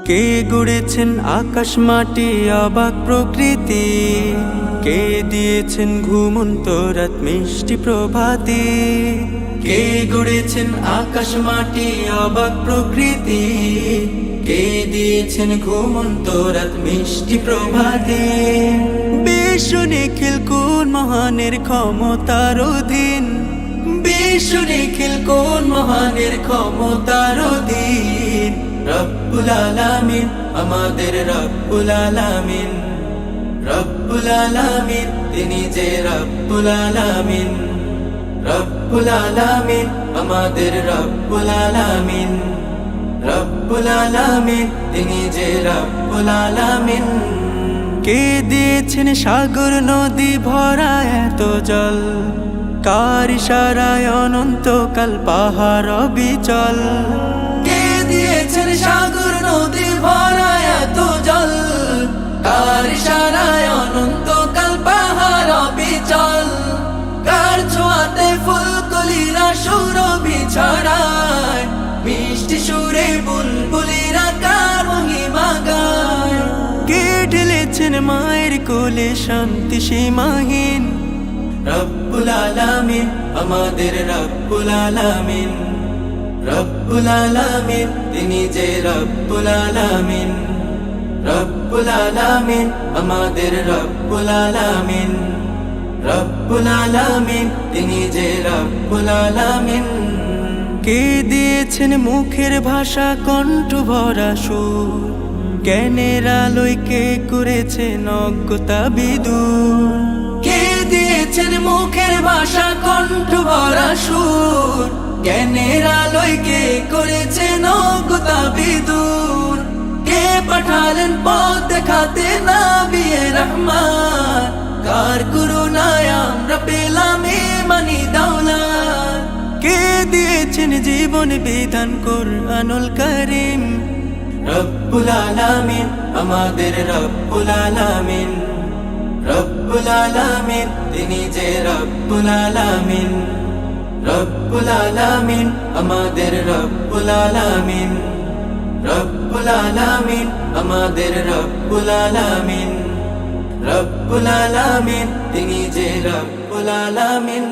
কে গড়েছেন আকাশ মাটি অবাক প্রকৃতি, কে দিয়েছেন ঘুমন্ত রাত মিষ্টি প্রভাতে। কে গড়েছেন আকাশ মাটি অবাক প্রকৃতি, কে দিয়েছেন ঘুমন্ত রাত মিষ্টি প্রভাতে। বিশ্ব নিখিল কোন মহানের ক্ষমতার অধীন, বিশ্ব নিখিল কোন মহানের ক্ষমতার অধীন। রব্বুল আলামিন আমাদের রব্বুল আলামিন, রব্বুল আলামিন তিনি যে রব্বুল আলামিন। রব্বুল আলামিন আমাদের রব্বুল আলামিন, রব্বুল আলামিন তিনি যে রব্বুল আলামিন। কে দিয়েছেন সাগর নদী ভরা এত জল, কার ইশারায় অনন্তকাল পাহাড় অবিচল। কে দিয়েছেন সাগর নদী ভরা এত জল, কার ইশারায় অনন্তকাল পাহাড় অবিচল। কার ছোঁয়াতে ফুলকলিরা সুরভি ছড়ায়, মিষ্টি সুরে বুলবুলিরা কার মহিমা গায়। কে ঢেলেছেন মায়ের কোলে শান্তি সীমাহীন, রব্বুল আলামিন আমাদের রব্বুল আলামিন। রব্বুল আলামিন তিনি যে রব্বুল আলামিন, রব্বুল আলামিন আমাদের রব্বুল আলামিন। রব্বুল আলামিন তিনি যে রব্বুল আলামিন। কে দিয়েছেন মুখের ভাষা কণ্ঠ ভরা সুর, জ্ঞানের আলোয় কে করেছেন অজ্ঞতা বিদূর। কে দিয়েছেন মুখের ভাষা কণ্ঠ ভরা সুর, জ্ঞানের আলোয় কে করেছেন অজ্ঞতা বিদূর। কে পাঠালেন পথ দেখাতে নবিয়ে রহমান, কার করুণায় আমরা পেলাম ইমানি দৌলত। কে দিয়েছেন জীবন বিধান কুরআনুল কারীম, রব্বুল আলামিন আমাদের রব্বুল আলামিন। রব্বুল আলামিন তিনি যে রব্বুল আলামিন, রব্বুল আলামিন আমাদের রব্বুল আলামিন। রব্বুল আলামিন আমাদের রব্বুল আলামিন, রব্বুল আলামিন তিনি যে রব্বুল আলামিন।